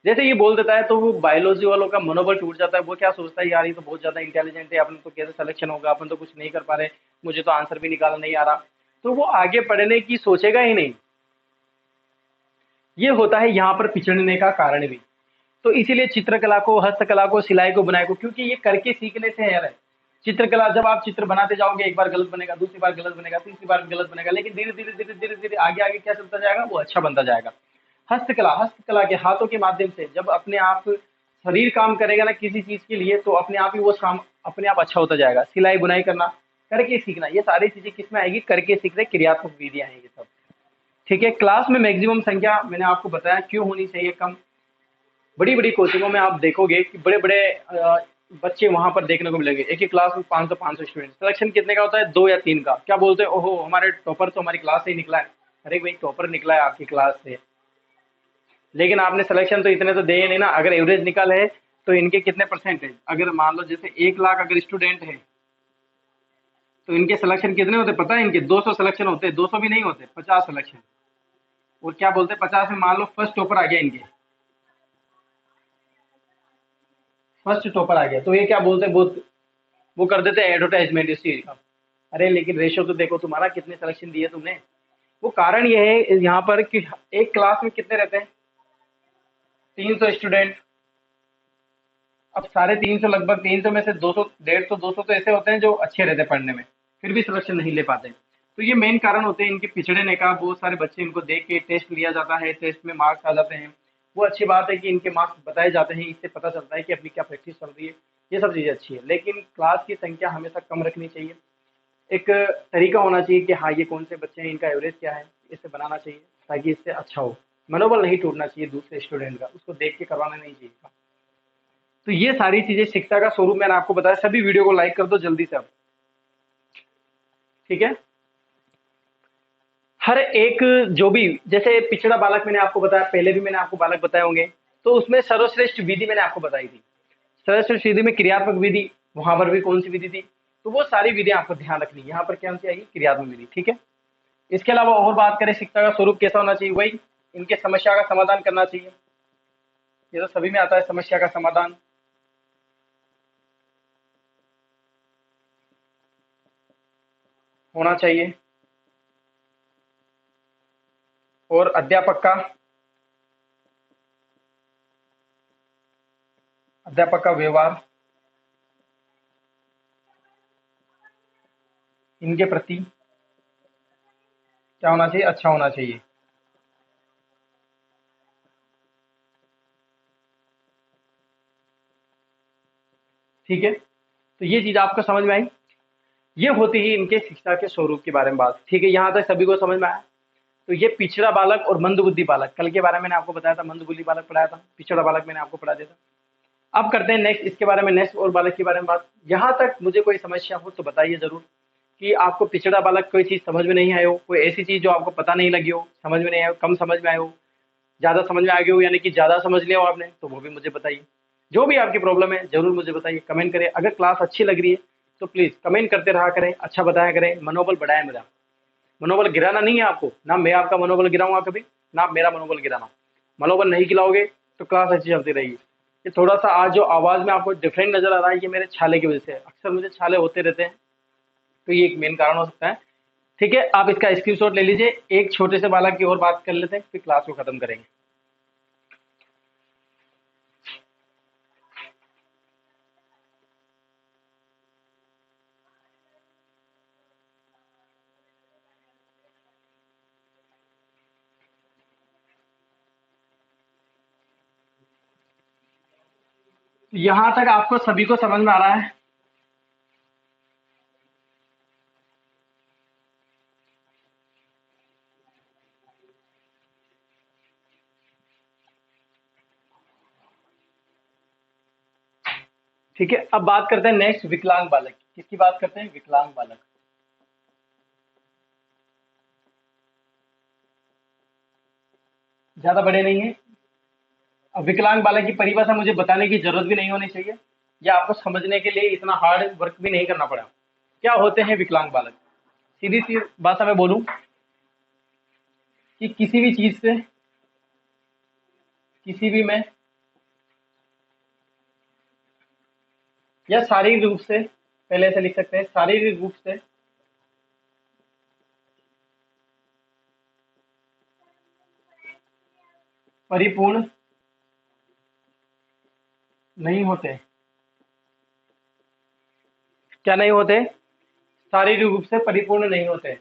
जैसे ये बोल देता है तो वो बायोलॉजी वालों का मनोबल टूट जाता है। वो क्या सोचता है, यार ये तो बहुत ज्यादा इंटेलिजेंट है, अपन तो कैसे सिलेक्शन होगा, अपन तो कुछ नहीं कर पा रहे, मुझे तो आंसर भी निकालना नहीं आ रहा। तो वो आगे पढ़ने की सोचेगा ही नहीं। ये होता है यहाँ पर पिछड़ने का कारण भी। तो इसीलिए चित्रकला को, हस्तकला को, सिलाई को, बुनाई को, क्योंकि ये करके सीखने से है। चित्रकला जब आप चित्र बनाते जाओगे, एक बार गलत बनेगा, दूसरी बार गलत बनेगा, तीसरी बार गलत बनेगा, लेकिन धीरे धीरे धीरे धीरे धीरे आगे आगे क्या चलता जाएगा? वो अच्छा बनता जाएगा। हस्तकला, हस्तकला के हाथों के माध्यम से जब अपने आप शरीर काम करेगा ना किसी चीज के लिए, तो अपने आप ही वो काम अपने आप अच्छा होता जाएगा। सिलाई बुनाई करना, करके सीखना, ये सारी चीजें किसमें आएगी? करके सीखने, क्रियात्मक विधियां हैं ये सब। ठीक है। क्लास में मैक्सिमम संख्या मैंने आपको बताया क्यों होनी चाहिए कम। बड़ी बड़ी कोचिंगों में आप देखोगे कि बड़े बड़े बच्चे वहां पर देखने को मिलेंगे। एक ही क्लास में 500 स्टूडेंट। सिलेक्शन कितने का होता है? 2 या 3 का। क्या बोलते हैं? ओहो, हमारे टॉपर तो हमारी क्लास से ही निकला है। अरे भाई, टॉपर निकला है आपकी क्लास से, लेकिन आपने सिलेक्शन तो इतने तो दिए नहीं ना। अगर एवरेज निकल है तो इनके कितने परसेंटेज? अगर मान लो जैसे 1 लाख अगर स्टूडेंट है तो इनके सिलेक्शन कितने होते पता है? इनके 200 सिलेक्शन होते हैं। 200 भी नहीं होते, 50 सिलेक्शन। और क्या बोलते हैं, 50 में मान लो फर्स्ट टॉपर आ गया, इनके फर्स्ट टॉपर आ गया, तो ये क्या बोलते हैं, वो कर देते हैं एडवर्टाइजमेंट इस चीज का। अरे लेकिन रेशो तो देखो तुम्हारा, कितने सिलेक्शन दिए तुमने। वो कारण ये है यहाँ पर कि एक क्लास में कितने रहते हैं? 300 स्टूडेंट। अब साढ़े 300, लगभग 300 में से 200, 150, 200 तो ऐसे होते हैं जो अच्छे रहते हैं पढ़ने में, फिर भी सिलेक्शन नहीं ले पाते। तो ये मेन कारण होते हैं इनके पिछड़ने का। बहुत सारे बच्चे, इनको देख के टेस्ट लिया जाता है, टेस्ट में मार्क्स आ जाते हैं। वो अच्छी बात है कि इनके मार्क्स बताए जाते हैं, इससे पता चलता है कि अपनी क्या प्रैक्टिस चल रही है। ये सब चीज़ें अच्छी है, लेकिन क्लास की संख्या हमेशा कम रखनी चाहिए। एक तरीका होना चाहिए कि हाँ, ये कौन से बच्चे हैं, इनका एवरेज क्या है, इसे बनाना चाहिए ताकि इससे अच्छा हो। मनोबल नहीं टूटना चाहिए दूसरे स्टूडेंट का, उसको देख के करवाना नहीं चाहिए। तो ये सारी चीजें शिक्षा का स्वरूप मैंने आपको बताया। सभी वीडियो को लाइक कर दो जल्दी से अब। ठीक है। हर एक, जो भी जैसे पिछड़ा बालक मैंने आपको बताया, पहले भी मैंने आपको बालक बताए होंगे, तो उसमें सर्वश्रेष्ठ विधि मैंने आपको बताई थी। सर्वश्रेष्ठ विधि में क्रियात्मक विधि, वहां पर भी कौन सी विधि थी? तो वो सारी विधियां आपको ध्यान रखनी है। यहाँ पर क्या होनी चाहिए? क्रियात्मक विधि। ठीक है। इसके अलावा और बात करें, शिक्षा का स्वरूप कैसा होना चाहिए? वही, इनके समस्या का समाधान करना चाहिए। ये तो सभी में आता है, समस्या का समाधान होना चाहिए। और अध्यापक का व्यवहार इनके प्रति क्या होना चाहिए? अच्छा होना चाहिए। ठीक है। तो ये चीज आपको समझ में आई। ये होती ही इनके शिक्षा के स्वरूप के बारे में बात। ठीक है, यहाँ तक सभी को समझ में आया। तो ये पिछड़ा बालक और मंदबुद्धि बालक, कल के बारे में मैंने आपको बताया था, मंदबुद्धि बालक पढ़ाया था, पिछड़ा बालक मैंने आपको पढ़ा दिया था। अब करते हैं नेक्स्ट, इसके बारे में, नेक्स्ट और बालक के बारे में बात। यहाँ तक मुझे कोई समस्या हो तो बताइए जरूर, कि आपको पिछड़ा बालक कोई चीज समझ में नहीं आई हो, कोई ऐसी चीज जो आपको पता नहीं लगी हो, समझ में नहीं आया हो, कम समझ में आए हो, ज्यादा समझ में आ गए हो, यानी कि ज्यादा समझ लिया हो आपने, तो वो भी मुझे बताइए। जो भी आपकी प्रॉब्लम है जरूर मुझे बताइए, कमेंट करें। अगर क्लास अच्छी लग रही है तो प्लीज कमेंट करते रहा करें, अच्छा बताया करें, मनोबल बढ़ाए मेरा। मनोबल गिराना नहीं है आपको, ना मैं आपका मनोबल गिराऊंगा कभी, ना आप मेरा मनोबल गिराना। मनोबल नहीं गिराओगे तो क्लास अच्छी चलती रहेगी। ये थोड़ा सा आज जो आवाज में आपको डिफरेंट नजर आ रहा है, ये मेरे छाले की वजह से है। अक्सर मुझे छाले होते रहते हैं, तो ये एक मेन कारण हो सकता है। ठीक है, आप इसका स्क्रीनशॉट ले लीजिए। एक छोटे से बालक की और बात कर लेते हैं, फिर क्लास को खत्म करेंगे। यहाँ तक आपको सभी को समझ में आ रहा है? ठीक है, अब बात करते हैं नेक्स्ट, विकलांग बालक। किसकी बात करते हैं? विकलांग बालक। ज्यादा बड़े नहीं है। अब विकलांग बालक की परिभाषा मुझे बताने की जरूरत भी नहीं होनी चाहिए, या आपको समझने के लिए इतना हार्ड वर्क भी नहीं करना पड़ा। क्या होते हैं विकलांग बालक? सीधी सी भाषा में बोलूं, कि किसी भी चीज से, किसी भी में, या शारीरिक रूप से, पहले ऐसे लिख सकते हैं, शारीरिक रूप से परिपूर्ण नहीं होते। क्या नहीं होते? शारीरिक रूप से परिपूर्ण नहीं होते।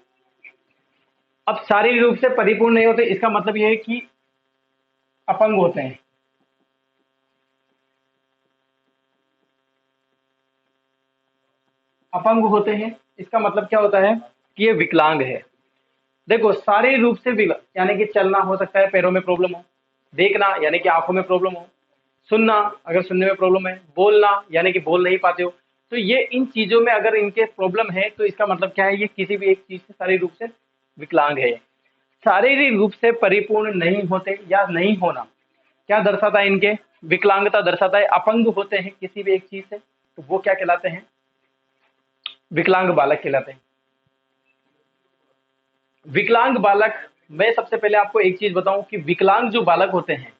अब शारीरिक रूप से परिपूर्ण नहीं होते, इसका मतलब यह है कि अपंग होते हैं। अपंग होते हैं, इसका मतलब क्या होता है कि ये विकलांग है। देखो शारीरिक रूप से यानी कि चलना हो सकता है, पैरों में प्रॉब्लम हो, देखना यानी कि आंखों में प्रॉब्लम हो, सुनना अगर सुनने में प्रॉब्लम है, बोलना यानी कि बोल नहीं पाते हो, तो ये इन चीजों में अगर इनके प्रॉब्लम है तो इसका मतलब क्या है, ये किसी भी एक चीज से शारीरिक रूप से विकलांग है। शारीरिक रूप से परिपूर्ण नहीं होते या नहीं होना क्या दर्शाता है, इनके विकलांगता दर्शाता है, अपंग होते हैं किसी भी एक चीज से, तो वो क्या कहलाते हैं, विकलांग बालक कहलाते हैं। विकलांग बालक, मैं सबसे पहले आपको एक चीज बताऊं कि विकलांग जो बालक होते हैं,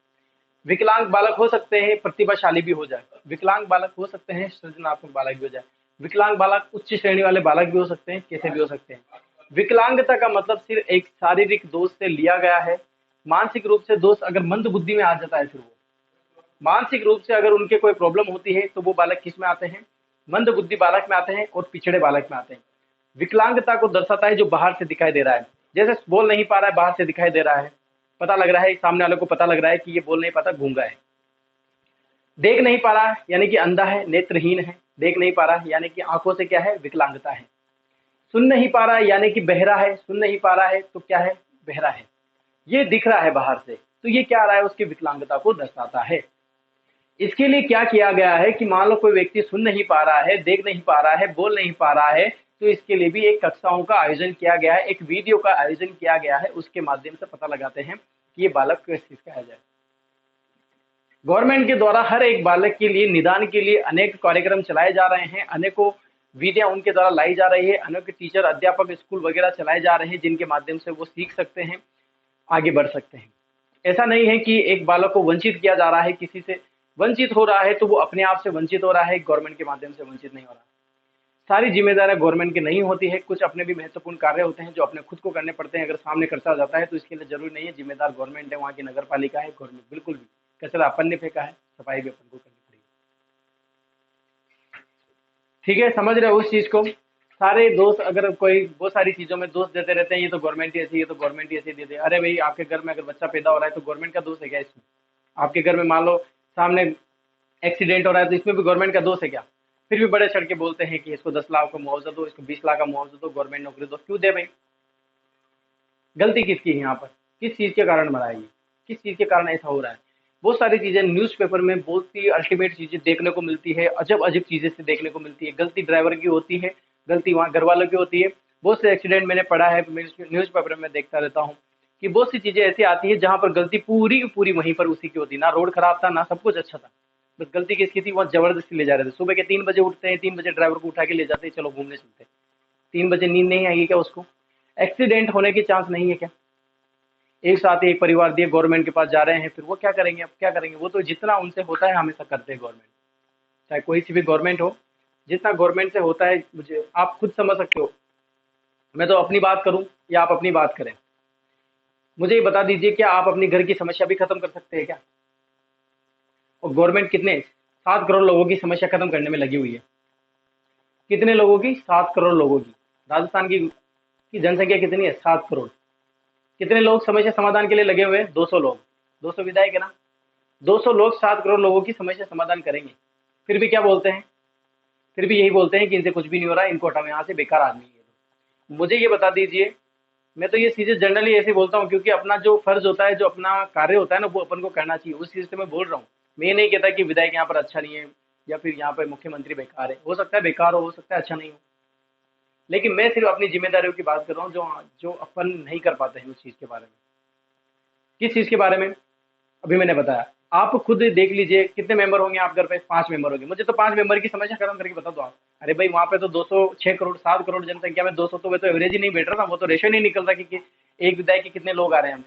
विकलांग बालक हो सकते हैं प्रतिभाशाली भी हो जाए, विकलांग बालक हो सकते हैं सृजनात्मक बालक भी हो जाए, विकलांग बालक उच्च श्रेणी वाले बालक भी हो सकते हैं, कैसे भी हो सकते हैं। विकलांगता का मतलब सिर्फ एक शारीरिक दोष से लिया गया है। मानसिक रूप से दोष अगर मंद बुद्धि में आ जाता है, फिर वो मानसिक रूप से अगर उनके कोई प्रॉब्लम होती है तो वो बालक किस में आते हैं, मंद बुद्धि बालक में आते हैं और पिछड़े बालक में आते हैं। विकलांगता को दर्शाता है जो बाहर से दिखाई दे रहा है, जैसे बोल नहीं पा रहा है, बाहर से दिखाई दे रहा है, पता लग रहा है, सामने वाले को पता लग रहा है कि ये बोल नहीं पाता, गूंगा है। देख नहीं पा रहा है यानी कि अंधा है, नेत्रहीन है, देख नहीं पा रहा है यानी कि आंखों से क्या है, विकलांगता है। सुन नहीं पा रहा है यानी कि बहरा है, सुन नहीं पा रहा है तो क्या है, बहरा है। ये दिख रहा है बाहर से, तो ये क्या आ रहा है, उसकी विकलांगता को दर्शाता है। इसके लिए क्या किया गया है कि मान लो कोई व्यक्ति सुन नहीं पा रहा है, देख नहीं पा रहा है, बोल नहीं पा रहा है, तो इसके लिए भी एक कक्षाओं का आयोजन किया गया है, एक वीडियो का आयोजन किया गया है, उसके माध्यम से पता लगाते हैं कि ये बालक किस चीज का है। गवर्नमेंट के द्वारा हर एक बालक के लिए निदान के लिए अनेक कार्यक्रम चलाए जा रहे हैं, अनेकों विधियां उनके द्वारा लाई जा रही है, अनेक टीचर अध्यापक स्कूल वगैरह चलाए जा रहे हैं जिनके माध्यम से वो सीख सकते हैं, आगे बढ़ सकते हैं। ऐसा नहीं है कि एक बालक को वंचित किया जा रहा है, किसी से वंचित हो रहा है तो वो अपने आप से वंचित हो रहा है, गवर्नमेंट के माध्यम से वंचित नहीं हो रहा है। सारी जिम्मेदारियां गवर्नमेंट की नहीं होती है, कुछ अपने भी महत्वपूर्ण कार्य होते हैं जो अपने खुद को करने पड़ते हैं। अगर सामने खर्चा हो जाता है तो इसके लिए जरूरी नहीं है जिम्मेदार गवर्नमेंट है, वहाँ की नगर पालिका है, गवर्नमेंट बिल्कुल भी। कचरा अपन ने फेंका है, सफाई भी अपन को करनी पड़ेगी। ठीक है, समझ रहे हो उस चीज को। सारे दोस्त अगर कोई बहुत सारी चीजों में दोष देते रहते हैं, ये तो गवर्नमेंट ही ऐसी, ये तो गवर्नमेंट ही ऐसी दे दे। अरे भाई, आपके घर में अगर बच्चा पैदा हो रहा है तो गवर्नमेंट का दोष है क्या इसमें? आपके घर में मान लो सामने एक्सीडेंट हो रहा है तो इसमें भी गवर्नमेंट का दोष है क्या? फिर भी बड़े चढ़ के बोलते हैं कि इसको 10 लाख का मुआवजा दो, इसको 20 लाख का मुआवजा दो, गवर्नमेंट नौकरी दो। क्यों दे भाई? गलती किसकी है यहाँ पर? किस चीज के कारण मरा है ये? किस चीज के कारण ऐसा हो रहा है? बहुत सारी चीजें न्यूज़पेपर में बहुत सी अल्टीमेट चीजें देखने को मिलती है, अजब अजब चीजें से देखने को मिलती है। गलती ड्राइवर की होती है, गलती वहाँ घर वालों की होती है। बहुत से एक्सीडेंट मैंने पढ़ा है, न्यूज़पेपर में देखता रहता हूँ कि बहुत सी चीजें ऐसी आती है जहाँ पर गलती पूरी की पूरी वहीं पर उसी की होती है। ना रोड खराब था, ना सब कुछ अच्छा था, बस गलती किसकी थी? वहाँ जबरदस्ती ले जा रहे थे। सुबह के 3 बजे उठते हैं, 3 बजे ड्राइवर को उठा के ले जाते हैं, चलो घूमने चलते हैं। 3 बजे नींद नहीं आएगी क्या उसको? एक्सीडेंट होने के चांस नहीं है क्या? एक साथ एक परिवार दिए गवर्नमेंट के पास जा रहे हैं, फिर वो क्या करेंगे? अब क्या करेंगे? वो तो जितना उनसे होता है हमेशा करते हैं गवर्नमेंट, चाहे कोई सी भी गवर्नमेंट हो। जितना गवर्नमेंट से होता है, मुझे आप खुद समझ सकते हो। मैं तो अपनी बात करूं या आप अपनी बात करें, मुझे ये बता दीजिए, क्या आप अपनी घर की समस्या भी खत्म कर सकते हैं क्या? और गवर्नमेंट कितने 7 करोड़ लोगों की समस्या खत्म करने में लगी हुई है। कितने लोगों की? 7 करोड़ लोगों की। राजस्थान की जनसंख्या कितनी है? 7 करोड़। कितने लोग समस्या समाधान के लिए लगे हुए हैं? 200 लोग। 200 विधायक है ना, 200 लोग 7 करोड़ लोगों की समस्या समाधान करेंगे। फिर भी क्या बोलते हैं? फिर भी यही बोलते हैं कि इनसे कुछ भी नहीं हो रहा, इनको हटाओ यहाँ से, बेकार आदमी है। मुझे ये बता दीजिए, मैं तो ये चीजें जनरली ऐसे बोलता हूँ क्योंकि अपना जो फर्ज होता है, जो अपना कार्य होता है ना, वो अपन को करना चाहिए। उस चीज से मैं बोल रहा हूँ। मैं ये नहीं कहता कि विधायक यहाँ पर अच्छा नहीं है या फिर यहाँ पर मुख्यमंत्री बेकार है। हो सकता है बेकार हो सकता है अच्छा नहीं हो, लेकिन मैं सिर्फ अपनी जिम्मेदारियों की बात कर रहा हूँ जो जो अपन नहीं कर पाते हैं उस चीज के बारे में। किस चीज के बारे में? अभी मैंने बताया। आप खुद देख लीजिए, कितने मेंबर होंगे आप घर पे? 5 मेंबर होंगे। मुझे तो 5 मेंबर की समस्या खत्म करके बता दो आप। अरे भाई, वहां पे तो 206 करोड़ 7 करोड़ जनसंख्या में 200 तो वे तो एवरेज ही नहीं बैठ रहा था, वो तो रेशो नहीं निकल रहा कि एक विधायक के कितने लोग आ रहे हैं।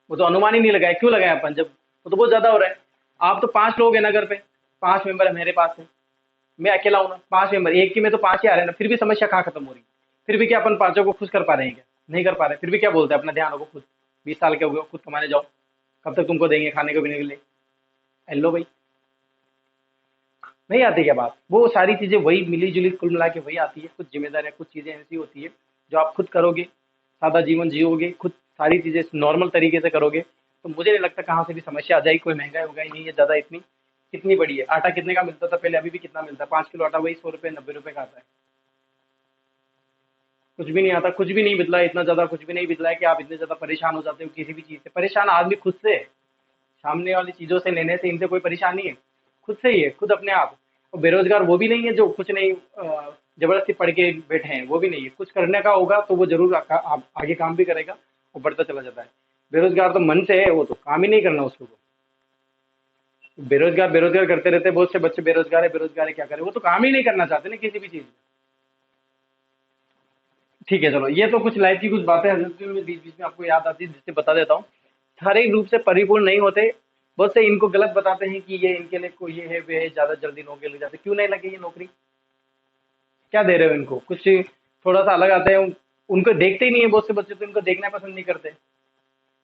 वो तो अनुमान ही नहीं लगाया। क्यों लगाया अपन, जब वो तो बहुत ज्यादा हो रहा है। आप तो 5 लोग है ना घर पे, 5 मेंबर है मेरे पास है, मैं अकेला हूं ना। 5 मेंबर, एक की में तो 5 ही आ रहे हैं ना, फिर भी समस्या कहाँ खत्म हो रही? फिर भी क्या अपन पांचों को खुश कर पा रहे हैं क्या? नहीं कर पा रहे। फिर भी क्या बोलते हैं? अपना ध्यान रखो खुद, 20 साल के हो गए, खुद कमाने जाओ, कब तक तुमको देंगे खाने को पीने के लिए? हेलो भाई, नहीं आती क्या बात? वो सारी चीजें वही मिली जुली कुल मिला के वही आती है। कुछ जिम्मेदारियां, कुछ चीजें ऐसी होती है जो आप खुद करोगे, सादा जीवन जियोगे, खुद सारी चीजें नॉर्मल तरीके से करोगे, तो मुझे नहीं लगता कहाँ से भी समस्या आ जाएगी। कोई महंगाई होगा ही नहीं है ज्यादा इतनी, कितनी बड़ी है। आटा कितने का मिलता था पहले, अभी भी कितना मिलता है? 5 किलो आटा वही 100 रुपये 90 रुपये का आता है। कुछ भी नहीं आता, कुछ भी नहीं बदला, इतना ज्यादा कुछ भी नहीं बदला है कि आप इतने ज्यादा परेशान हो जाते हो किसी भी चीज से। परेशान आदमी खुद से है। सामने वाली चीजों से, लेने से, इनसे कोई परेशान नहीं है। खुद से ही है, खुद अपने आप। और बेरोजगार वो भी नहीं है जो कुछ नहीं जबरदस्ती पढ़ के बैठे हैं, वो भी नहीं है। कुछ करने का होगा तो वो जरूर आगे काम भी करेगा और बढ़ता चला जाता है। बेरोजगार तो मन से है, वो तो काम ही नहीं करना उसको तो। बेरोजगार बेरोजगार करते रहते हैं, बहुत से बच्चे बेरोजगार है बेरोजगार है, क्या करें? वो तो काम ही नहीं करना चाहते ना किसी भी चीज में। ठीक है, चलो, ये तो कुछ लाइफ की कुछ बातें हैं जो मैं बीच बीच में आपको याद आती है, जिससे बता देता हूँ। शारीरिक रूप से परिपूर्ण नहीं होते। बहुत से इनको गलत बताते हैं कि ये इनके लिए कोई ये है वे है, ज्यादा जल्दी नौकरी लग जाते। क्यों नहीं लगे ये नौकरी? क्या दे रहे हो इनको? कुछ थोड़ा सा अलग आता है उनको देखते ही नहीं है। बहुत से बच्चे तो इनको देखना पसंद नहीं करते।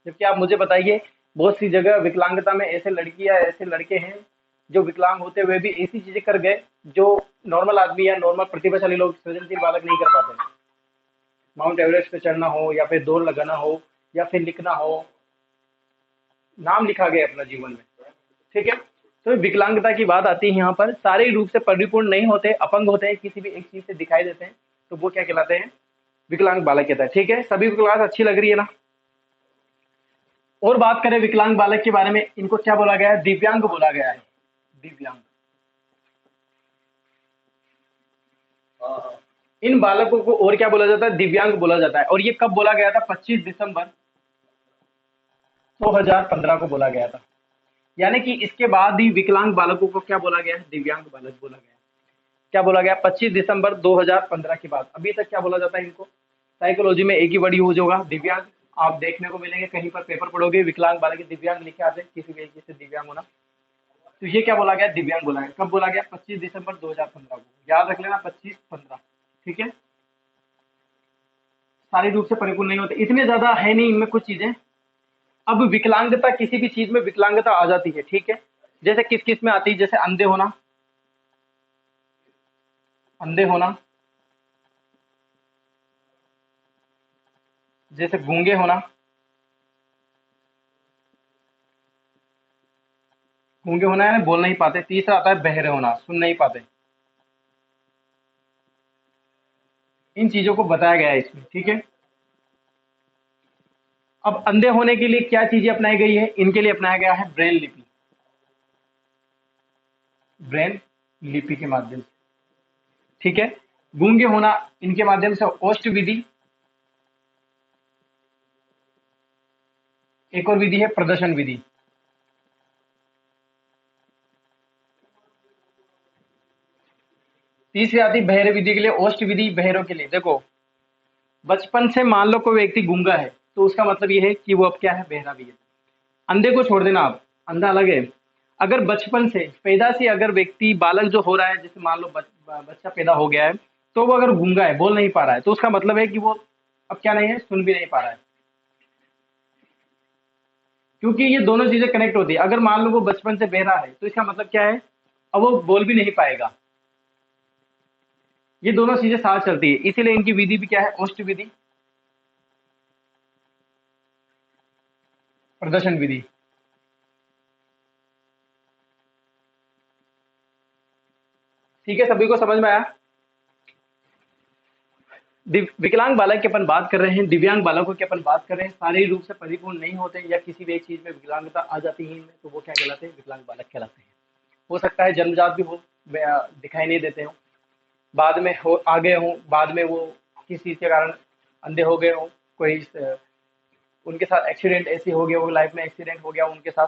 जबकि आप मुझे बताइए, बहुत सी जगह विकलांगता में ऐसे लड़कियां ऐसे लड़के हैं जो विकलांग होते हुए भी ऐसी चीजें कर गए जो नॉर्मल आदमी या नॉर्मल प्रतिभाशाली लोग, सृजनशील बालक नहीं कर पाते। माउंट एवरेस्ट पे चढ़ना हो, या फिर दौड़ लगाना हो, या फिर लिखना हो, नाम लिखा गया अपना जीवन में। ठीक है। तो विकलांगता की बात आती है यहाँ पर। शारीरिक रूप से परिपूर्ण नहीं होते, अपंग होते हैं, किसी भी एक चीज से दिखाई देते हैं, तो वो क्या कहलाते हैं? विकलांग बालक कहता है। ठीक है, सभी को क्लास अच्छी लग रही है ना? और बात करें विकलांग बालक के बारे में, इनको क्या बोला गया है? दिव्यांग बोला गया है। दिव्यांग। इन बालकों को और क्या बोला जाता है? दिव्यांग बोला जाता है। और ये कब बोला गया था? 25 दिसंबर 2015 को बोला गया था। यानी कि इसके बाद ही विकलांग बालकों को क्या बोला गया है? दिव्यांग बालक बोला गया है। क्या बोला गया? 25 दिसंबर 2015 के बाद। अभी तक क्या बोला जाता है इनको? साइकोलॉजी में एक ही वर्ड यूज होगा, दिव्यांग। आप देखने को मिलेंगे, कहीं पर पेपर पढ़ोगे, विकलांग बालक दिव्यांग लिखे आते हैं, किसी भी एक चीज से दिव्यांग होना। तो ये क्या बोला गया? दिव्यांग बोला गया। कब बोला गया? 25 दिसंबर 2015 को। याद रख लेना, 25-15। ठीक है। सारी रूप से परिपूर्ण नहीं होते, इतने ज्यादा है नहीं इनमें कुछ चीजें। अब विकलांगता, किसी भी चीज में विकलांगता आ जाती है। ठीक है। जैसे किस किस में आती है? जैसे अंधे होना, अंधे होना, जैसे गूंगे होना। गूंगे होना है, बोल नहीं पाते। तीसरा आता है बहरे होना, सुन नहीं पाते। इन चीजों को बताया गया है इसमें। ठीक है। अब अंधे होने के लिए क्या चीजें अपनाई गई है? इनके लिए अपनाया गया है ब्रेल लिपि। ब्रेल लिपि के माध्यम से। ठीक है। गूंगे होना, इनके माध्यम से ओष्ठ विधि। एक और विधि है प्रदर्शन विधि। तीसरी आती है बहरे विधि के लिए, ओष्ठ विधि बहरों के लिए। देखो, बचपन से मान लो कोई व्यक्ति गूंगा है, तो उसका मतलब ये है कि वो अब क्या है? बहरा भी है। अंधे को छोड़ देना आप, अंधा अलग है। अगर बचपन से, पैदा से अगर व्यक्ति बालक जो हो रहा है, जैसे मान लो बच्चा पैदा हो गया है, तो वो अगर गूंगा है, बोल नहीं पा रहा है, तो उसका मतलब है कि वो अब क्या नहीं है? सुन भी नहीं पा रहा है। क्योंकि ये दोनों चीजें कनेक्ट होती है। अगर मान लो वो बचपन से बहरा है, तो इसका मतलब क्या है? अब वो बोल भी नहीं पाएगा। ये दोनों चीजें साथ चलती है, इसीलिए इनकी विधि भी क्या है? ओष्ठ विधि, प्रदर्शन विधि। ठीक है, सभी को समझ में आया? विकलांग बालक की अपन बात कर रहे हैं, दिव्यांग बालकों की अपन बात कर रहे हैं। शारीरिक रूप से परिपूर्ण नहीं होते या किसी भी एक चीज में विकलांगता आ जाती है इनमें, तो वो क्या कहलाते हैं? विकलांग बालक कहलाते हैं। हो सकता है जन्मजात भी हो, दिखाई नहीं देते हो, बाद में हो आ गए हो, बाद में वो किसी के कारण अंधे हो गए हो, कोई उनके साथ एक्सीडेंट ऐसे हो गया, वो लाइफ में एक्सीडेंट हो गया उनके साथ।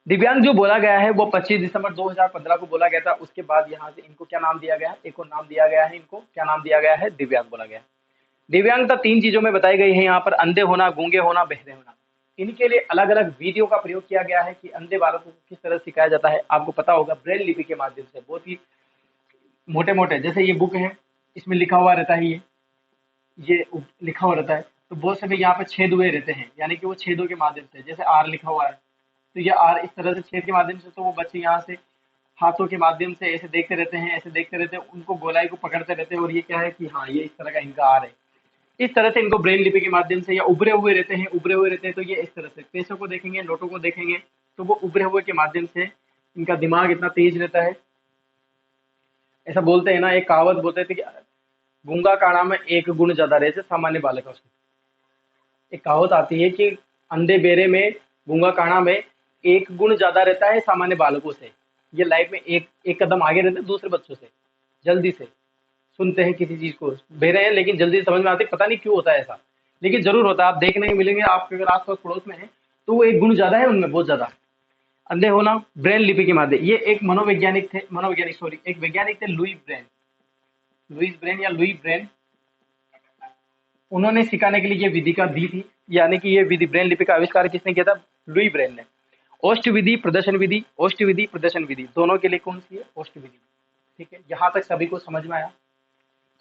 दिव्यांग जो बोला गया है वो 25 दिसंबर 2015 को बोला गया था। उसके बाद यहाँ से इनको क्या नाम दिया गया है? एक और नाम दिया गया है इनको। क्या नाम दिया गया है? दिव्यांग बोला गया है। दिव्यांगता 3 चीजों में बताई गई है यहाँ पर: अंधे होना, गूंगे होना, बहरे होना। इनके लिए अलग अलग विधियों का प्रयोग किया गया है कि अंधे बालकों को किस तरह सिखाया जाता है। आपको पता होगा, ब्रेल लिपि के माध्यम से। बहुत ही मोटे मोटे, जैसे ये बुक है, इसमें लिखा हुआ रहता है, ये लिखा हुआ रहता है, तो बहुत समय यहाँ पे छेद हुए रहते हैं, यानी कि वो छेदों के माध्यम से, जैसे आर लिखा हुआ है, तो ये आर इस तरह से छेद के माध्यम से, तो वो बच्चे यहाँ से हाथों के माध्यम से ऐसे देखते रहते हैं, ऐसे देखते रहते हैं, उनको गोलाई को पकड़ते रहते हैं, और ये क्या है कि हाँ, ये इस तरह का इनका आर है। इस तरह से इनको ब्रेन लिपि के माध्यम से, या उभरे हुए रहते हैं, उभरे हुए रहते हैं, तो ये इस तरह से पैसों को देखेंगे, नोटों को देखेंगे, तो वो उभरे हुए के माध्यम से इनका दिमाग इतना तेज रहता है। ऐसा बोलते हैं ना, एक कहावत बोलते थे कि गूंगा काना में एक गुण ज्यादा रहते सामान्य बालक उसमें। एक कहावत आती है कि अंधे बेरे में, गूंगा काना में एक गुण ज्यादा रहता है सामान्य बालकों से। ये लाइफ में एक एक कदम आगे रहते हैं दूसरे बच्चों से, जल्दी से सुनते हैं किसी चीज को, बेरे हैं लेकिन जल्दी से समझ में आती है, पता नहीं क्यों होता है ऐसा, लेकिन जरूर होता है। आप देखने को मिलेंगे, आपके अगर आस पास पड़ोस में है तो वो एक गुण ज्यादा है उनमें, बहुत ज्यादा। अंधे होना ब्रेन लिपि के माध्यम, ये एक मनोवैज्ञानिक थे, मनोवैज्ञानिक सॉरी, एक वैज्ञानिक थे लुई ब्रेन, लुइस ब्रेन या लुई ब्रेन। उन्होंने सिखाने के लिए ये विधि का दी थी, यानी कि ये विधि ब्रेन लिपि का आविष्कार किसने किया था? लुई ब्रेन ने। ओस्ट विधि प्रदर्शन विधि, ओस्ट विधि प्रदर्शन विधि दोनों के लिए कौन सी है? ओस्ट विधि। ठीक है, यहाँ तक सभी को समझ में आया।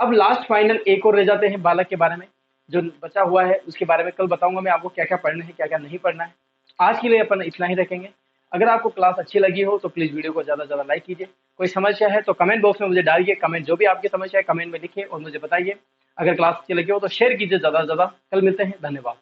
अब लास्ट फाइनल एक और रह जाते हैं बालक के बारे में, जो बचा हुआ है उसके बारे में कल बताऊंगा मैं आपको, क्या क्या पढ़ना है क्या क्या नहीं पढ़ना है। आज के लिए अपन इतना ही रखेंगे। अगर आपको क्लास अच्छी लगी हो तो प्लीज वीडियो को ज्यादा से ज्यादा लाइक कीजिए। कोई समस्या है तो कमेंट बॉक्स में मुझे डालिए, कमेंट जो भी आपकी समस्या है कमेंट में लिखिए और मुझे बताइए। अगर क्लास अच्छी लगी हो तो शेयर कीजिए ज्यादा से ज्यादा। कल मिलते हैं, धन्यवाद।